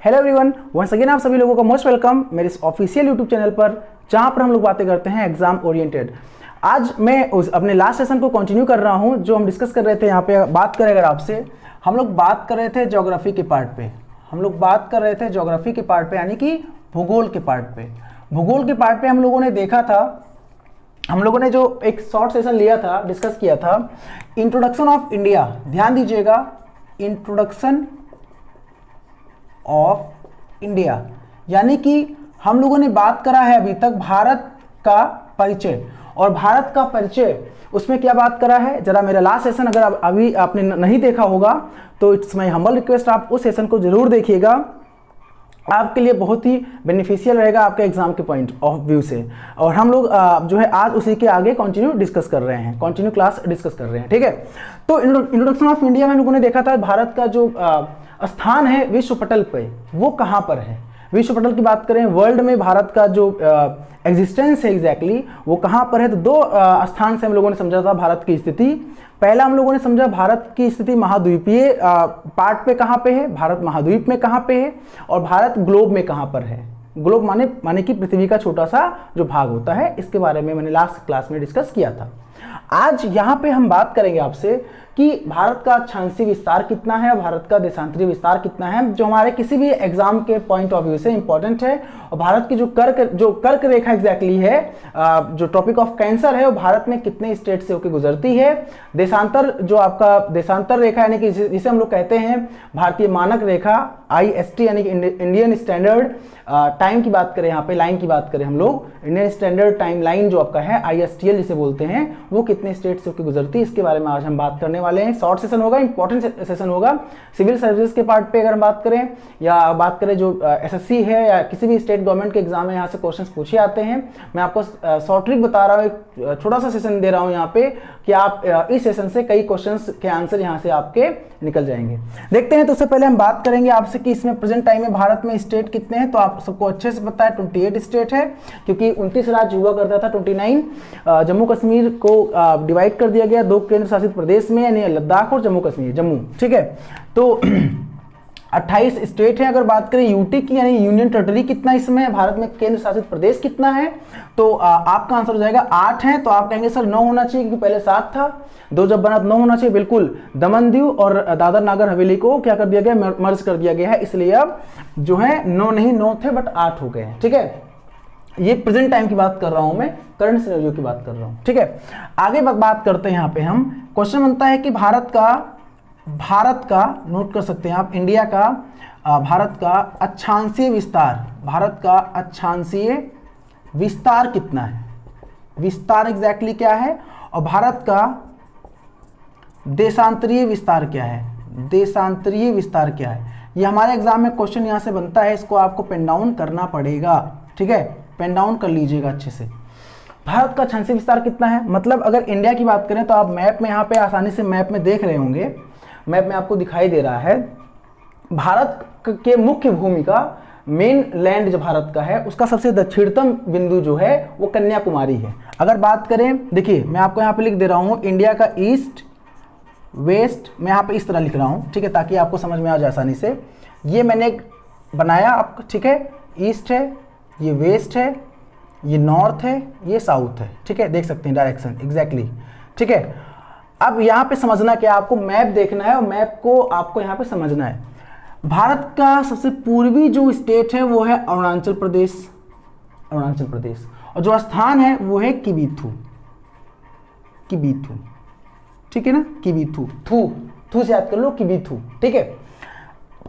Hello everyone, once again आप सभी लोगों का मोस्ट वेलकम मेरे इस ऑफिशियल यूट्यूब चैनल पर, जहां पर हम लोग बातें करते हैं एग्जाम ओरिएंटेड। आज मैं अपने लास्ट सेशन को कंटिन्यू कर रहा हूं, जो हम डिस्कस कर रहे थे। यहाँ पे बात करें अगर आपसे, हम लोग बात कर रहे थे ज्योग्राफी के पार्ट पे, यानी कि भूगोल के पार्ट पे। भूगोल के पार्ट पे हम लोगों ने देखा था, हम लोगों ने जो एक शॉर्ट सेशन लिया था, डिस्कस किया था इंट्रोडक्शन ऑफ इंडिया। ध्यान दीजिएगा, इंट्रोडक्शन ऑफ इंडिया, यानी कि हम लोगों ने बात करा है अभी तक भारत का परिचय। और भारत का परिचय उसमें क्या बात करा है, जरा मेरा लास्ट सेशन अगर अभी आपने नहीं देखा होगा तो इट्स माय हम्बल रिक्वेस्ट, आप उस सेशन को जरूर देखिएगा। आपके लिए बहुत ही बेनिफिशियल रहेगा आपके एग्जाम के पॉइंट ऑफ व्यू से। और हम लोग जो है आज उसी के आगे कंटिन्यू डिस्कस कर रहे हैं, कंटिन्यू क्लास डिस्कस कर रहे हैं, ठीक है। तो इंट्रोडक्शन ऑफ इंडिया में हम लोगों ने देखा था भारत का जो स्थान है विश्व पटल पे, वो कहाँ पर है। विश्व पटल की बात करें, वर्ल्ड में भारत का जो एग्जिस्टेंस है एग्जैक्टली वो कहाँ पर है, तो दो स्थान से हम लोगों ने समझा था भारत की स्थिति। पहला हम लोगों ने समझा भारत की स्थिति महाद्वीपीय पार्ट पे कहाँ पे है, भारत महाद्वीप में कहाँ पे है, और भारत ग्लोब में कहाँ पर है। ग्लोब माने कि पृथ्वी का छोटा सा जो भाग होता है, इसके बारे में मैंने लास्ट क्लास में डिस्कस किया था। आज यहाँ पे हम बात करेंगे आपसे कि भारत का अक्षांशीय विस्तार कितना है, भारत का देशांतरीय विस्तार कितना है, जो हमारे किसी भी एग्जाम के पॉइंट ऑफ व्यू से इंपॉर्टेंट है। और भारत की जो कर्क रेखा एग्जैक्टली है, जो टॉपिक ऑफ कैंसर है, वो भारत में कितने स्टेट से होकर गुजरती है। देशांतर, जो आपका देशांतर रेखा यानी कि जिसे हम लोग कहते हैं भारतीय मानक रेखा IST, यानी कि इंडियन स्टैंडर्ड टाइम की बात करें, यहाँ पे लाइन की बात करें हम लोग, इंडियन स्टैंडर्ड टाइम लाइन जो आपका है ISTL जिसे बोलते हैं, वो कितने स्टेट से होकर गुजरती है, इसके बारे में आज हम बात करने वाले हैं। शॉर्ट सेशन होगा, इंपॉर्टेंट सेशन होगा। सिविल सर्विसेज के पार्ट पे अगर हम बात करें, या बात करें जो SSC है या किसी भी स्टेट गवर्नमेंट के एग्जाम में यहाँ से क्वेश्चंस पूछे आते हैं, मैं आपको शॉर्ट ट्रिक बता रहा हूँ, एक छोटा सा सेशन दे रहा हूँ यहाँ पे कि आप इस सेशन से कई क्वेश्चंस के आंसर यहाँ से आपके निकल जाएंगे। देखते हैं, तो उससे पहले हम बात करेंगे आपसे कि इसमें प्रेजेंट टाइम में भारत में स्टेट कितने हैं। तो आप सबको अच्छे से पता है 28 स्टेट है, क्योंकि 29 राज्य हुआ करता था, 29 जम्मू कश्मीर को डिवाइड कर दिया गया 2 केंद्र शासित प्रदेश में, यानी लद्दाख और जम्मू कश्मीर, जम्मू, ठीक है। तो 28 स्टेट है। अगर बात करें यूटी की, यानी यूनियन टेरिटरी कितना इसमें भारत में, केंद्र शासित प्रदेश कितना है, तो आपका आंसर हो जाएगा 8 है। तो आप कहेंगे सर 9 होना चाहिए, क्योंकि पहले 7 था, 2 जब बना 9 होना चाहिए। बिल्कुल, दमन दीव और दादर नागर हवेली को क्या कर दिया गया, मर्ज कर दिया गया है, इसलिए अब जो है 9 नहीं 9 थे बट 8 हो गए हैं, ठीक है। ये प्रेजेंट टाइम की बात कर रहा हूं मैं, करंट सिनेरियो की बात कर रहा हूं, ठीक है। आगे बात करते हैं। यहाँ पे हम क्वेश्चन बनता है कि भारत का नोट कर सकते हैं आप, इंडिया का भारत का अक्षांशीय विस्तार कितना है, विस्तार एग्जैक्टली क्या है, और भारत का देशांतरीय विस्तार क्या है, ये हमारे एग्जाम में क्वेश्चन यहाँ से बनता है। इसको आपको पेन डाउन करना पड़ेगा, ठीक है, पेन डाउन कर लीजिएगा अच्छे से। भारत का अक्षांशीय विस्तार कितना है, मतलब अगर इंडिया की बात करें तो आप मैप में यहाँ पे आसानी से मैप में देख रहे होंगे, मैप में आपको दिखाई दे रहा है भारत के मुख्य भूमि का, मेन लैंड जो भारत का है उसका सबसे दक्षिणतम बिंदु जो है वो कन्याकुमारी है। अगर बात करें, देखिए मैं आपको यहाँ पे लिख दे रहा हूँ इंडिया का ईस्ट वेस्ट, मैं यहाँ पे इस तरह लिख रहा हूँ, ठीक है, ताकि आपको समझ में आ जाए आसानी से। ये मैंने बनाया आपको, ठीक है, ईस्ट है, ये वेस्ट है, ये नॉर्थ है, ये साउथ है, ठीक है, देख सकते हैं डायरेक्शन एग्जैक्टली, ठीक है। अब यहाँ पे समझना क्या, आपको मैप देखना है और मैप को आपको यहाँ पे समझना है। भारत का सबसे पूर्वी जो स्टेट है वो है अरुणाचल प्रदेश, और जो स्थान है वो है किबिथू, ठीक है ना, किबिथू, थू से याद कर लो, किबिथू, ठीक है।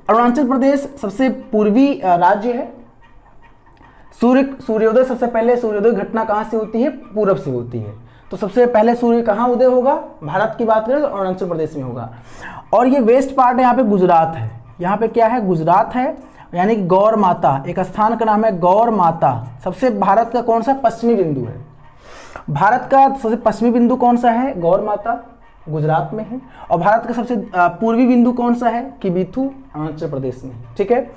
अरुणाचल प्रदेश सबसे पूर्वी राज्य है। सूर्योदय, सबसे पहले सूर्योदय घटना कहाँ से होती है, पूरब से होती है। तो सबसे पहले सूर्य कहाँ उदय होगा, भारत की बात करें तो अरुणाचल प्रदेश में होगा। और ये वेस्ट पार्ट है, यहाँ पे गुजरात है, यहाँ पे क्या है, गुजरात है, यानी गौर माता, एक स्थान का नाम है गौर माता। सबसे भारत का कौन सा पश्चिमी बिंदु है, भारत का सबसे पश्चिमी बिंदु कौन सा है, गौर माता, गुजरात में है। और भारत का सबसे पूर्वी बिंदु कौन सा है, किबिथू, अरुणाचल प्रदेश में, ठीक है।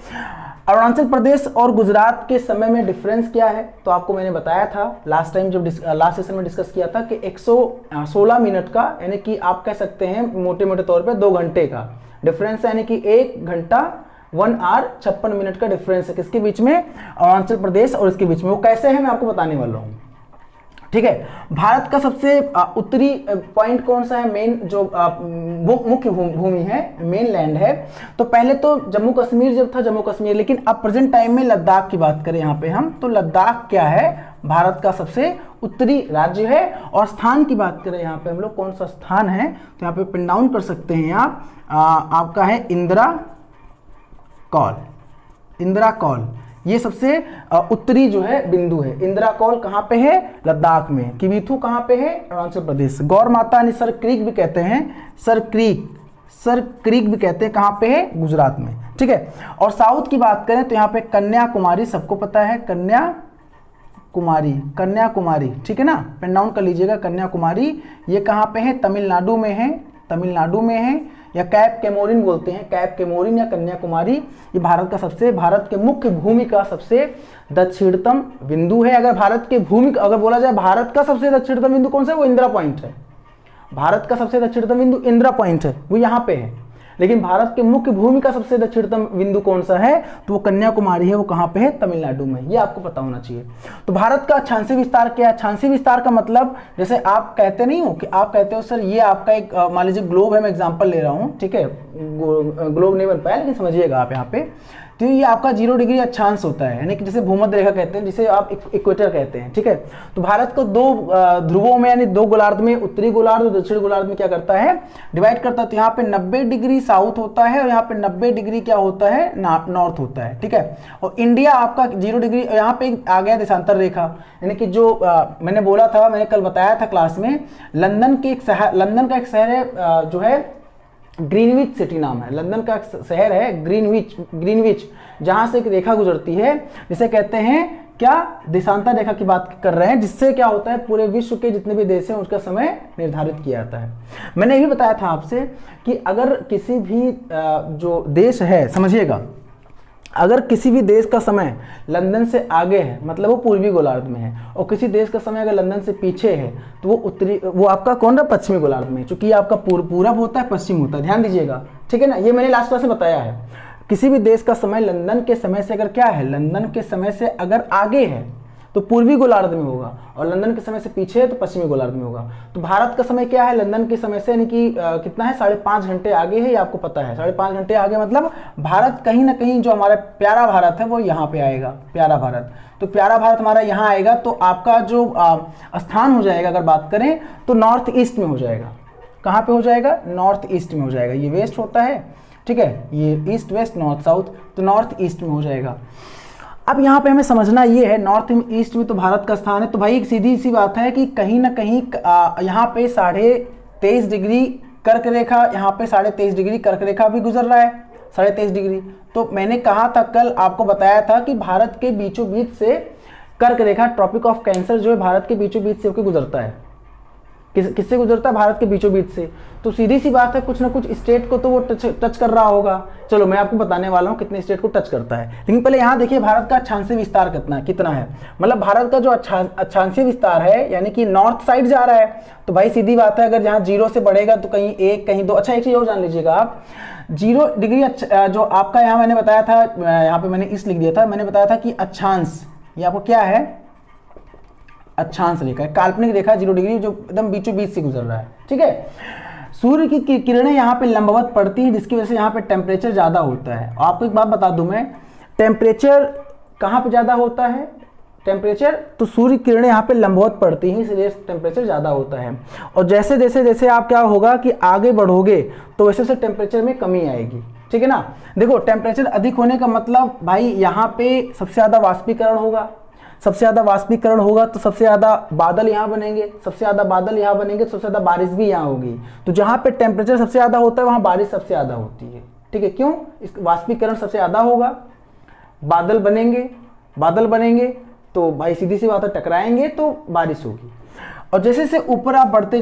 अरुणाचल प्रदेश और गुजरात के समय में डिफरेंस क्या है, तो आपको मैंने बताया था लास्ट टाइम जब लास्ट सेशन में डिस्कस किया था कि 116 मिनट का, यानी कि आप कह सकते हैं मोटे मोटे तौर पे 2 घंटे का डिफरेंस है, यानी कि 1 घंटा 1 hour 56 minute का डिफरेंस है किसके बीच में, अरुणाचल प्रदेश और इसके बीच में। वो कैसे है मैं आपको बताने वाला हूँ, ठीक है। भारत का सबसे उत्तरी पॉइंट कौन सा है, मेन जो मुख्य भूमि है, मेन लैंड है। तो पहले तो जम्मू कश्मीर जब था, जम्मू कश्मीर, लेकिन अब प्रेजेंट टाइम में लद्दाख की बात करें यहाँ पे हम, तो लद्दाख क्या है, भारत का सबसे उत्तरी राज्य है। और स्थान की बात करें यहाँ पे हम लोग, कौन सा स्थान है, तो यहाँ पे पिन डाउन कर सकते हैं आप, आपका है इंदिरा कौल। इंदिरा कौल ये सबसे उत्तरी जो है बिंदु है। इंदिरा कौल कहाँ पे है, लद्दाख में। किबिथु कहाँ पे है, अरुणाचल प्रदेश। गौर माता यानी सर क्रीक भी कहते हैं, सर क्रीक भी कहते हैं, कहाँ पे है, गुजरात में, ठीक है। और साउथ की बात करें तो यहाँ पे कन्याकुमारी, सबको पता है कन्याकुमारी, ठीक है ना, पेन डाउन कर लीजिएगा। कन्याकुमारी ये कहाँ पे है, तमिलनाडु में है, या कैप केमोरिन बोलते हैं, कैप केमोरिन या कन्याकुमारी। ये भारत के मुख्य भूमि का सबसे दक्षिणतम बिंदु है। अगर बोला जाए भारत का सबसे दक्षिणतम बिंदु कौन सा है, वो इंदिरा पॉइंट है। भारत का सबसे दक्षिणतम बिंदु इंदिरा पॉइंट है, वो यहाँ पे है। लेकिन भारत के मुख्य भूमि का सबसे दक्षिणतम बिंदु कौन सा है, तो वो कन्याकुमारी है। वो कहाँ पे है, तमिलनाडु में। ये आपको पता होना चाहिए। तो भारत का अक्षांशीय विस्तार क्या है, अक्षांशीय विस्तार का मतलब, जैसे आप कहते नहीं हो कि आप कहते हो सर ये आपका एक मान लीजिए ग्लोब है, मैं एग्जांपल ले रहा हूँ, ठीक है, ग्लोब नहीं बन पाया लेकिन समझिएगा आप यहाँ पे। तो ये आपका 0 डिग्री अक्षांश होता है, यानी कि जिसे भूमध्य रेखा कहते हैं, जिसे आप इक्वेटर कहते हैं, ठीक है। तो भारत को 2 ध्रुवों में यानी 2 गोलार्ध में, उत्तरी गोलार्ध और दक्षिणी गोलार्ध में क्या करता है, डिवाइड करता है। तो यहाँ पे 90 डिग्री साउथ होता है और यहाँ पे 90 डिग्री क्या होता है, नॉर्थ होता है, ठीक है। और इंडिया आपका 0 डिग्री, यहाँ पे आ गया देशांतर रेखा, यानी कि जो मैंने बोला था, मैंने कल बताया था क्लास में, लंदन का एक शहर है जो है ग्रीनविच सिटी नाम है। लंदन का शहर है ग्रीनविच, जहां से एक रेखा गुजरती है जिसे कहते हैं क्या, देशांतर रेखा की बात कर रहे हैं, जिससे क्या होता है, पूरे विश्व के जितने भी देश हैं उसका समय निर्धारित किया जाता है। मैंने ये भी बताया था आपसे कि अगर किसी भी जो देश है, समझिएगा, अगर किसी भी देश का समय लंदन से आगे है मतलब वो पूर्वी गोलार्ध में है, और किसी देश का समय अगर लंदन से पीछे है तो वो आपका कौन रहा, पश्चिमी गोलार्ध में, क्योंकि आपका पूरब होता है, पश्चिम होता है, ध्यान दीजिएगा, ठीक है ना। ये मैंने लास्ट क्लास में बताया है। किसी भी देश का समय लंदन के समय से अगर क्या है, लंदन के समय से अगर आगे है तो पूर्वी गोलार्ध में होगा, और लंदन के समय से पीछे है तो पश्चिमी गोलार्ध में होगा। तो भारत का समय क्या है, लंदन के समय से यानी कि कितना है, 5.5 घंटे आगे है, ये आपको पता है। 5.5 घंटे आगे मतलब भारत कहीं ना कहीं, जो हमारा प्यारा भारत है वो यहाँ पे आएगा, प्यारा भारत। तो प्यारा भारत हमारा यहाँ आएगा, तो आपका जो स्थान हो जाएगा, अगर बात करें तो नॉर्थ ईस्ट में हो जाएगा। कहाँ पे हो जाएगा, नॉर्थ ईस्ट में हो जाएगा। ये वेस्ट होता है, ठीक है, ये ईस्ट वेस्ट नॉर्थ साउथ, तो नॉर्थ ईस्ट में हो जाएगा। अब यहाँ पे हमें समझना ये है, नॉर्थ ईस्ट में तो भारत का स्थान है, तो भाई एक सीधी सी बात है कि कहीं ना कहीं यहाँ पे 23.5 डिग्री कर्क रेखा, यहाँ पे 23.5 डिग्री कर्क रेखा भी गुजर रहा है, 23.5 डिग्री। तो मैंने कहा था, कल आपको बताया था कि भारत के बीचों बीच से कर्क रेखा, ट्रॉपिक ऑफ कैंसर जो है भारत के बीचों बीच से होकर गुजरता है। किससे गुजरता है, भारत के बीचों बीच से। तो सीधी सी बात है, कुछ ना कुछ स्टेट को तो वो टच कर रहा होगा। चलो मैं आपको बताने वाला हूँ कितने स्टेट को टच करता है, लेकिन पहले यहाँ देखिए भारत का अक्षांशीय विस्तार कितना है। मतलब भारत का जो अक्षांशीय विस्तार है, यानी कि नॉर्थ साइड जा रहा है, तो भाई सीधी बात है, अगर जहाँ 0 से बढ़ेगा तो कहीं 1 कहीं 2। अच्छा एक चीज और जान लीजिएगा आप, 0 डिग्री जो आपका यहाँ मैंने बताया था, यहाँ पे मैंने इस लिख दिया था, मैंने बताया था कि अक्षांश, ये आपको क्या है, अक्षांश रेखा है, काल्पनिक रेखा 0 डिग्री जो एकदम बीचों बीच से गुजर रहा है, ठीक है। सूर्य की किरणें यहाँ पे लंबवत पड़ती हैं, जिसकी वजह से यहाँ पे टेम्परेचर ज़्यादा होता है। आपको एक बात बता दूं मैं, टेम्परेचर कहाँ पे ज़्यादा होता है, टेम्परेचर, तो सूर्य किरणें यहाँ पे लंबवत पड़ती हैं, इसलिए टेम्परेचर ज़्यादा होता है। और जैसे जैसे आप क्या होगा कि आगे बढ़ोगे तो वैसे वैसे टेम्परेचर में कमी आएगी, ठीक है ना। देखो टेम्परेचर अधिक होने का मतलब भाई यहाँ पे सबसे ज़्यादा वाष्पीकरण होगा, सबसे ज़्यादा वाष्पीकरण होगा तो सबसे ज़्यादा बादल यहाँ बनेंगे, सबसे ज़्यादा बादल यहाँ बनेंगे तो सबसे ज़्यादा बारिश भी यहाँ होगी। तो जहाँ पे टेम्परेचर सबसे ज़्यादा होता है वहाँ बारिश सबसे ज़्यादा होती है, ठीक है। क्यों, इस वाष्पीकरण सबसे ज़्यादा होगा, बादल बनेंगे तो भाई सीधी सी बात है, टकराएंगे तो बारिश होगी। और जैसे जैसे ऊपर आप बढ़ते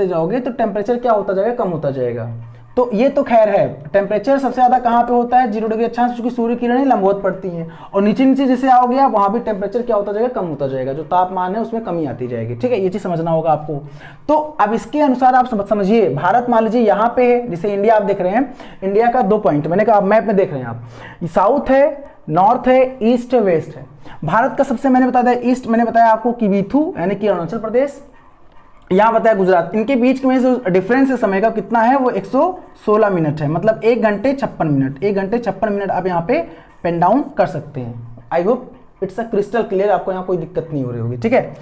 जाओगे तो टेम्परेचर क्या होता जाएगा, कम होता जाएगा। तो ये तो खैर है, टेम्परेचर सबसे ज़्यादा कहाँ पे होता है, 0 डिग्री अक्षांश, क्योंकि सूर्य किरणें लंबवत पड़ती हैं, और नीचे नीचे जैसे आओगे आप वहाँ भी टेम्परेचर क्या होता जाएगा, कम होता जाएगा, जो तापमान है उसमें कमी आती जाएगी। ठीक है, ये चीज़ समझना होगा आपको। तो अब इसके अनुसार आप समझिए, भारत मान लीजिए यहाँ पे है, जैसे इंडिया आप देख रहे हैं, इंडिया का 2 पॉइंट मैंने कहा मैप में देख रहे हैं आप, साउथ है, नॉर्थ है, ईस्ट है, वेस्ट है। भारत का सबसे मैंने बताया ईस्ट, मैंने बताया आपको किवीथू यानी कि अरुणाचल प्रदेश, यहाँ बताया गुजरात। इनके बीच में जो डिफरेंस है समय का कितना है, वो 116 मिनट है, मतलब 1 घंटे 56 मिनट, 1 घंटे 56 मिनट आप यहाँ पे पेन डाउन कर सकते हैं। I hope it's a crystal clear, आपको यहाँ कोई दिक्कत नहीं हो रही होगी। ठीक है,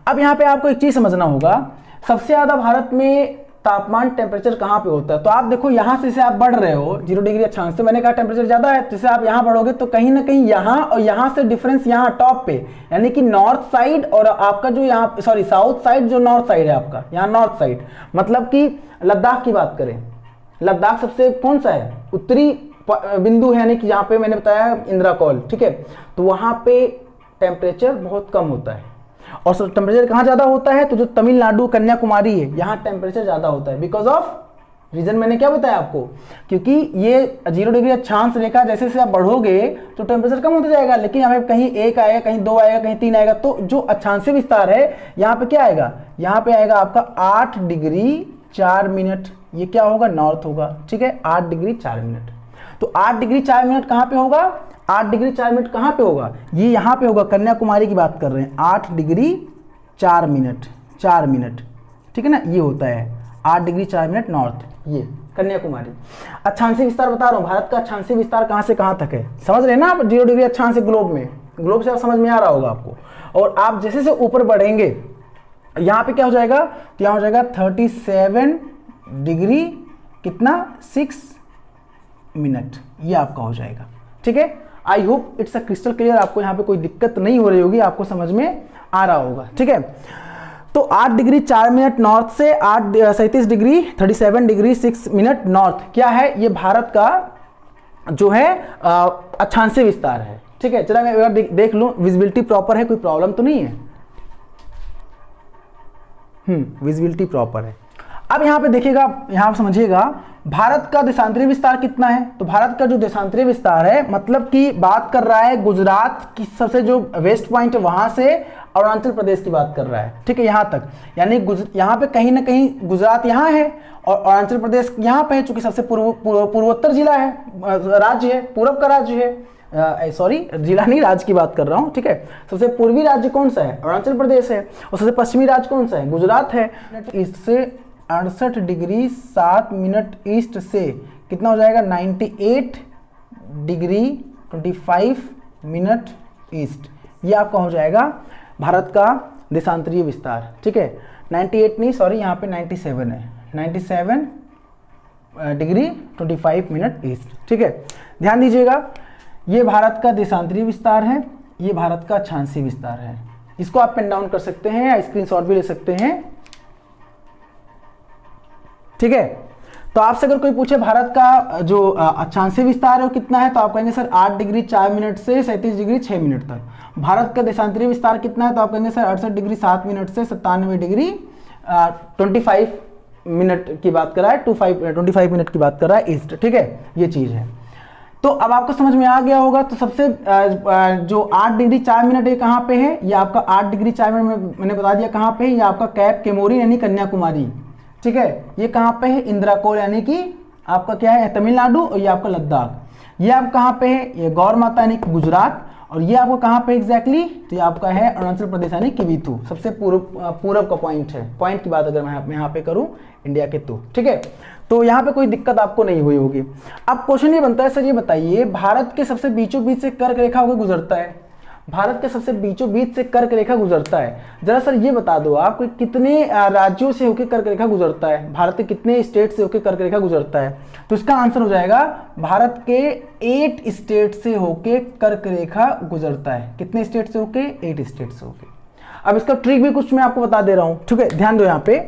अब यहाँ पे आपको एक चीज समझना होगा, सबसे ज्यादा भारत में तापमान टेम्परेचर कहाँ पे होता है। तो आप देखो यहाँ से आप बढ़ रहे हो 0 डिग्री अक्षांश से, मैंने कहा टेम्परेचर ज्यादा है, जैसे आप यहाँ बढ़ोगे तो कहीं ना कहीं यहाँ और यहाँ से डिफरेंस यहाँ टॉप पे, यानी कि नॉर्थ साइड और आपका जो यहाँ सॉरी साउथ साइड, जो नॉर्थ साइड है आपका, यहाँ नॉर्थ साइड मतलब कि लद्दाख की बात करें, लद्दाख सबसे कौन सा है, उत्तरी बिंदु है, यानी कि यहाँ पे मैंने बताया इंद्राकोल। ठीक है, तो वहाँ पे टेम्परेचर बहुत कम होता है, और टेम्परेचर कहाँ ज्यादा होता है, तो जो तमिलनाडु कन्याकुमारी है यहाँ टेम्परेचर ज्यादा होता है। बिकॉज ऑफ रीजन मैंने क्या बताया आपको, क्योंकि ये 0 डिग्री अक्षांश रेखा जैसे से आप बढ़ोगे तो टेम्परेचर कम होता जाएगा, लेकिन यहाँ पे कहीं 1 आएगा, कहीं 2 आएगा, कहीं 3 आएगा, तो जो अक्षांशीय विस्तार है यहाँ पे क्या आएगा, यहाँ पे आएगा आपका 8 डिग्री 4 मिनट, ये क्या होगा, नॉर्थ होगा। ठीक है, 8 डिग्री 4 मिनट, तो 8 डिग्री 4 मिनट कहाँ पे होगा, 8 डिग्री 4 मिनट कहाँ पे होगा, ये यहाँ पे होगा, कन्याकुमारी की बात कर रहे हैं, 8 डिग्री 4 मिनट, 4 मिनट। ठीक है ना, ये होता है 8 डिग्री 4 मिनट नॉर्थ, ये कन्याकुमारी। अक्षांशीय विस्तार बता रहा हूँ, भारत का अक्षांशीय विस्तार कहाँ से कहाँ तक है, समझ रहे हैं ना आप, 0 डिग्री अक्षांश ग्लोब में, ग्लोब से आप समझ में आ रहा होगा आपको। और आप जैसे से ऊपर बढ़ेंगे यहाँ पे क्या हो जाएगा, तो यहाँ हो जाएगा 37 डिग्री कितना 6 मिनट, ये आपका हो जाएगा। ठीक है, I hope it's a crystal clear, आपको यहाँ पे कोई दिक्कत नहीं हो रही होगी, आपको समझ में आ रहा होगा। ठीक है, तो 8 डिग्री 4 मिनट नॉर्थ से 37 डिग्री 37 डिग्री 6 मिनट नॉर्थ क्या है, ये भारत का जो है अक्षांशीय विस्तार है। ठीक है, चला मैं देख लूं विजिबिलिटी प्रॉपर है, कोई प्रॉब्लम तो नहीं है, विजिबिलिटी प्रॉपर है। अब यहाँ पे देखिएगा, यहाँ समझिएगा भारत का देशांतरीय विस्तार कितना है, तो भारत का जो देशांतरीय विस्तार है मतलब कि बात कर रहा है गुजरात की सबसे जो वेस्ट पॉइंट है वहां से अरुणाचल प्रदेश की बात कर रहा है। ठीक है, यहाँ तक, यानी यहाँ पे कहीं ना कहीं गुजरात यहाँ है और अरुणाचल प्रदेश यहाँ पे है, चूंकि सबसे पूर्वोत्तर जिला है, राज्य है, पूर्व का राज्य है, सॉरी जिला नहीं राज्य की बात कर रहा हूँ। ठीक है, सबसे पूर्वी राज्य कौन सा है, अरुणाचल प्रदेश है, और सबसे पश्चिमी राज्य कौन सा है, गुजरात है। ईस्ट से 68 डिग्री 7 मिनट ईस्ट से कितना हो जाएगा, 98 डिग्री 25 मिनट ईस्ट, ये आपका हो जाएगा भारत का देशांतरीय विस्तार। ठीक है, 98 नहीं सॉरी, यहाँ पे 97 है, 97 डिग्री 25 मिनट ईस्ट। ठीक है, ध्यान दीजिएगा, ये भारत का देशांतरीय विस्तार है, ये भारत का अक्षांशीय विस्तार है। इसको आप पेन डाउन कर सकते हैं या स्क्रीनशॉट भी ले सकते हैं। ठीक है, तो आपसे अगर कोई पूछे भारत का जो अक्षांशीय विस्तार है वो कितना है, तो आप कहेंगे सर 8 डिग्री 4 मिनट से 37 डिग्री 6 मिनट तक। भारत का देशांतरीय विस्तार कितना है, तो आप कहेंगे सर 68 डिग्री 7 मिनट से 97 डिग्री 25 मिनट की बात कर रहा है, 25 मिनट की बात कर रहा है ईस्ट। ठीक है, ये चीज है। तो अब आपको समझ में आ गया होगा। तो सबसे जो 8 डिग्री 4 मिनट ये कहाँ पे है, ये आपका 8 डिग्री 4 मिनट मैंने बता दिया कहाँ पे है, ये आपका कैप केमोरी यानी कन्याकुमारी। ठीक है, ये कहाँ पे है, इंद्राकोल यानी कि आपका क्या है तमिलनाडु, और ये आपका लद्दाख। ये आप कहाँ पे है, ये गौर माता यानी कि गुजरात, और ये आपको कहाँ पे एग्जैक्टली, तो ये आपका है अरुणाचल प्रदेश यानी किवीथू, सबसे पूर्व का पॉइंट है। पॉइंट की बात अगर मैं यहाँ पे करूँ इंडिया के तो। ठीक है, तो यहाँ पे कोई दिक्कत आपको नहीं हुई होगी। अब क्वेश्चन ये बनता है सर ये बताइए, भारत के सबसे बीचों बीच से कर्क रेखा होकर गुजरता है, भारत के सबसे बीचों बीच से कर्क रेखा गुजरता है, जरा सर ये बता दो आप कितने राज्यों से होकर कर्क रेखा गुजरता है, भारत के कितने स्टेट से होकर कर्क रेखा गुजरता है, तो इसका आंसर हो जाएगा भारत के 8 स्टेट से होकर कर्क रेखा गुजरता है। कितने स्टेट से होके, 8 स्टेट से होके। अब इसका ट्रिक भी कुछ मैं आपको बता दे रहा हूं। ठीक है, ध्यान दो, यहाँ पे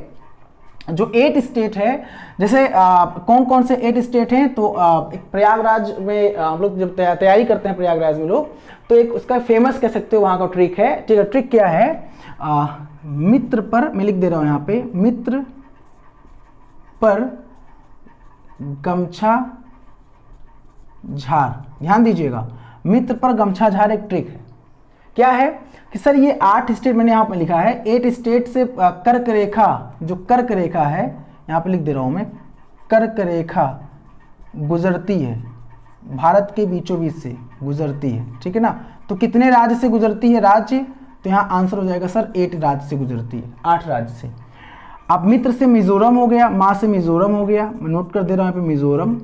जो 8 स्टेट है, जैसे कौन कौन से 8 स्टेट हैं, तो एक प्रयागराज में हम लोग जब तैयारी करते हैं प्रयागराज में लोग, तो एक उसका फेमस कह सकते हो वहाँ का ट्रिक है। ठीक है, ट्रिक क्या है, मित्र पर मैं लिख दे रहा हूँ यहाँ पे, मित्र पर गमछा झार। ध्यान दीजिएगा, मित्र पर गमछा झार एक ट्रिक है। क्या है कि सर ये 8 स्टेट मैंने यहाँ पे लिखा है, 8 स्टेट से कर्क रेखा, जो कर्क रेखा है यहाँ पे लिख दे रहा हूँ मैं, कर्क रेखा गुजरती है, भारत के बीचों बीच से गुजरती है, ठीक है ना। तो कितने राज्य से गुजरती है राज्य, तो यहाँ आंसर हो जाएगा सर 8 राज्य से गुजरती है, 8 राज्य से। अब मित्र से मिजोरम हो गया, माँ से मिजोरम हो गया, मैं नोट कर दे रहा हूँ यहाँ पे मिजोरम।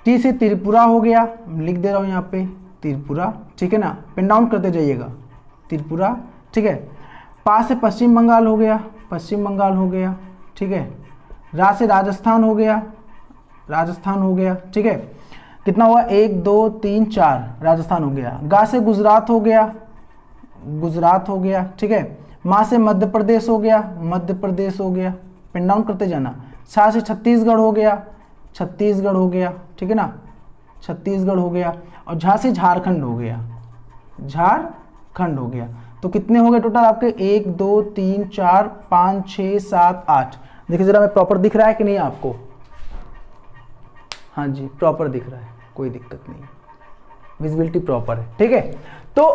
टी से त्रिपुरा हो गया, लिख दे रहा हूँ यहाँ पे त्रिपुरा, ठीक है ना, पेन डाउन करते जाइएगा त्रिपुरा, ठीक है। पा से पश्चिम बंगाल हो गया, पश्चिम बंगाल हो गया, ठीक है। रा से राजस्थान हो गया, राजस्थान हो गया, ठीक है। कितना हुआ 1 2 3 4, राजस्थान हो गया। गा से गुजरात हो गया, गुजरात हो गया, ठीक है। माँ से मध्य प्रदेश हो गया, मध्य प्रदेश हो गया, पेन डाउन करते जाना। छा से छत्तीसगढ़ हो गया, छत्तीसगढ़ हो गया, ठीक है ना, छत्तीसगढ़ हो गया। और झा से झारखंड हो गया, झारखंड हो गया। तो कितने हो गए टोटल आपके 1 2 3 4 5 6 7 8। देखिए जरा मैं प्रॉपर दिख रहा है कि नहीं आपको, हाँ जी प्रॉपर दिख रहा है, कोई दिक्कत नहीं, विजिबिलिटी प्रॉपर है, ठीक है। तो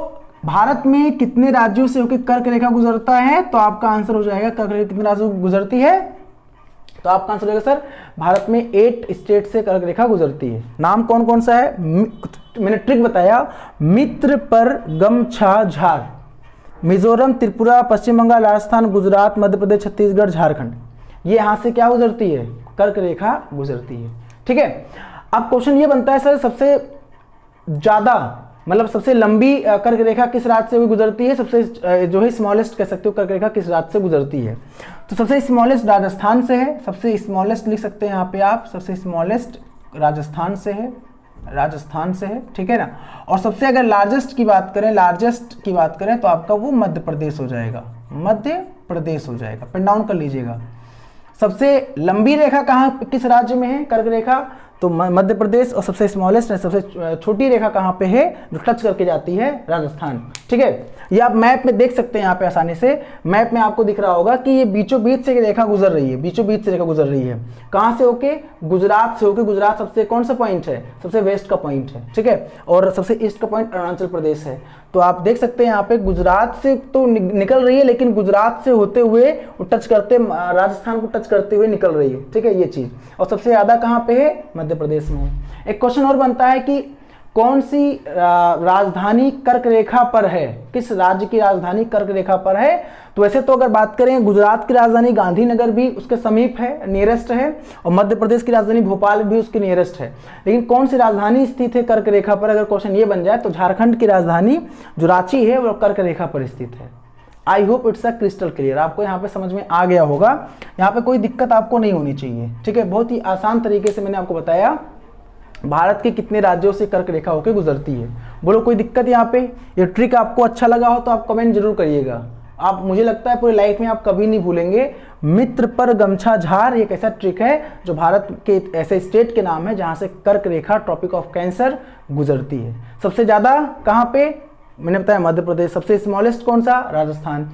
भारत में कितने राज्यों से होकर कर्क रेखा गुजरता है, तो आपका आंसर हो जाएगा कर्क रेखा कितने राज्यों से गुजरती है, तो आपका आंसर हो जाएगा सर भारत में 8 स्टेट से कर्क रेखा गुजरती है। नाम कौन कौन सा है, मैंने ट्रिक बताया, मित्र पर गमछा झार, मिजोरम, त्रिपुरा, पश्चिम बंगाल, राजस्थान, गुजरात, मध्य प्रदेश, छत्तीसगढ़, झारखंड, ये यहाँ से क्या गुजरती है, कर्क रेखा गुजरती है, ठीक है। अब क्वेश्चन ये बनता है सर सबसे ज्यादा मतलब सबसे लंबी कर्क रेखा किस राज्य से गुजरती है, सबसे जो है स्मॉलेस्ट कह सकते हो कर्क रेखा किस राज्य से गुजरती है, तो सबसे स्मॉलेस्ट राजस्थान से है, सबसे स्मॉलेस्ट लिख सकते हैं यहाँ पे आप, सबसे स्मॉलेस्ट राजस्थान से है, राजस्थान से है, ठीक है ना। और सबसे अगर लार्जेस्ट की बात करें, लार्जेस्ट की बात करें तो आपका वो मध्य प्रदेश हो जाएगा, मध्य प्रदेश हो जाएगा, पेन डाउन कर लीजिएगा। सबसे लंबी रेखा कहाँ किस राज्य में है कर्क रेखा, तो मध्य प्रदेश, और सबसे स्मॉलेस्ट है, सबसे छोटी रेखा कहाँ पे है जो टच करके जाती है, राजस्थान, ठीक है। ये आप मैप में देख सकते हैं यहाँ पे आसानी से, मैप में आपको दिख रहा होगा कि ये बीचों बीच से रेखा गुजर रही है, बीचों बीच से रेखा गुजर रही है, कहाँ से होके, गुजरात से होके। गुजरात सबसे कौन सा पॉइंट है, सबसे वेस्ट का पॉइंट है, ठीक है, और सबसे ईस्ट का पॉइंट अरुणाचल प्रदेश है। तो आप देख सकते हैं यहाँ पे गुजरात से तो निकल रही है, लेकिन गुजरात से होते हुए टच करते राजस्थान को टच करते हुए निकल रही है, ठीक है ये चीज। और सबसे ज्यादा कहाँ पे है, मध्य प्रदेश में है। एक क्वेश्चन और बनता है कि कौन सी राजधानी कर्क रेखा पर है, किस राज्य की राजधानी कर्क रेखा पर है, तो वैसे तो अगर बात करें गुजरात की राजधानी गांधीनगर भी उसके समीप है, नियरेस्ट है, और मध्य प्रदेश की राजधानी भोपाल भी उसके नियरेस्ट है। लेकिन कौन सी राजधानी स्थित है कर्क रेखा पर, अगर क्वेश्चन ये बन जाए तो झारखंड की राजधानी जो रांची है वो कर्क रेखा पर स्थित है। I hope it's a crystal clear, आपको यहाँ पे समझ में आ गया होगा, यहाँ पे कोई दिक्कत आपको नहीं होनी चाहिए, ठीक है। बहुत ही आसान तरीके से मैंने आपको बताया भारत के कितने राज्यों से कर्क रेखा होकर गुजरती है। बोलो कोई दिक्कत यहाँ पे, ये ट्रिक आपको अच्छा लगा हो तो आप कमेंट जरूर करिएगा। आप, मुझे लगता है पूरी लाइफ में आप कभी नहीं भूलेंगे, मित्र पर गमछा झार एक ऐसा ट्रिक है जो भारत के ऐसे स्टेट के नाम है जहां से कर्क रेखा ट्रॉपिक ऑफ कैंसर गुजरती है। सबसे ज्यादा कहाँ पे, मैंने बताया मध्य प्रदेश, सबसे स्मॉलेस्ट कौन सा, राजस्थान।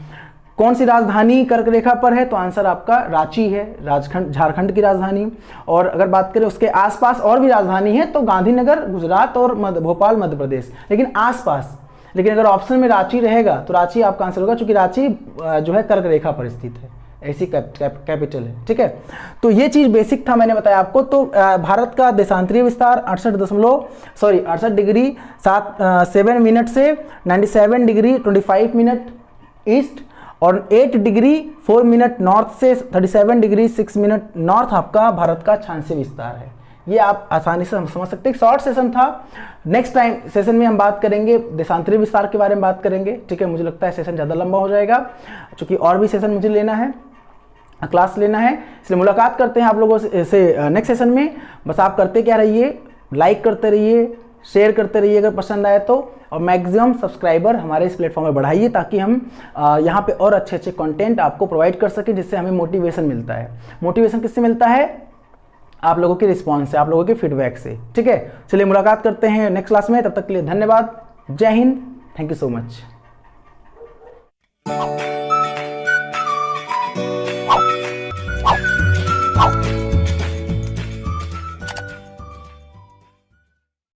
कौन सी राजधानी कर्क रेखा पर है, तो आंसर आपका रांची है, झारखंड की राजधानी। और अगर बात करें उसके आसपास और भी राजधानी है तो गांधीनगर गुजरात और भोपाल मध्य प्रदेश, लेकिन आसपास। लेकिन अगर ऑप्शन में रांची रहेगा तो रांची आपका आंसर होगा, क्योंकि रांची जो है कर्क रेखा पर स्थित है, ऐसी कैपिटल है, ठीक है। तो ये चीज बेसिक था, मैंने बताया आपको। तो भारत का देशांतरीय विस्तार 68 डिग्री 7 मिनट से 97 डिग्री 25 मिनट ईस्ट, और 8 डिग्री 4 मिनट नॉर्थ से 37 डिग्री 6 मिनट नॉर्थ आपका भारत का क्षांशीय विस्तार है। ये आप आसानी से हम समझ सकते हैं। शॉर्ट सेशन था, नेक्स्ट टाइम सेशन में हम बात करेंगे देशांतरीय विस्तार के बारे में बात करेंगे, ठीक है। मुझे लगता है सेशन ज़्यादा लंबा हो जाएगा, क्योंकि और भी सेशन मुझे लेना है, क्लास लेना है, इसलिए मुलाकात करते हैं आप लोगों से नेक्स्ट सेशन में। बस आप करते क्या रहिए, लाइक करते रहिए, शेयर करते रहिए अगर पसंद आए तो, और मैक्सिमम सब्सक्राइबर हमारे इस प्लेटफॉर्म में बढ़ाइए, ताकि हम यहाँ पे और अच्छे अच्छे कंटेंट आपको प्रोवाइड कर सकें, जिससे हमें मोटिवेशन मिलता है। मोटिवेशन किससे मिलता है, आप लोगों के रिस्पॉन्स से, आप लोगों के फीडबैक से, ठीक है। चलिए मुलाकात करते हैं नेक्स्ट क्लास में, तब तक के लिए धन्यवाद, जय Hind, thank you so much.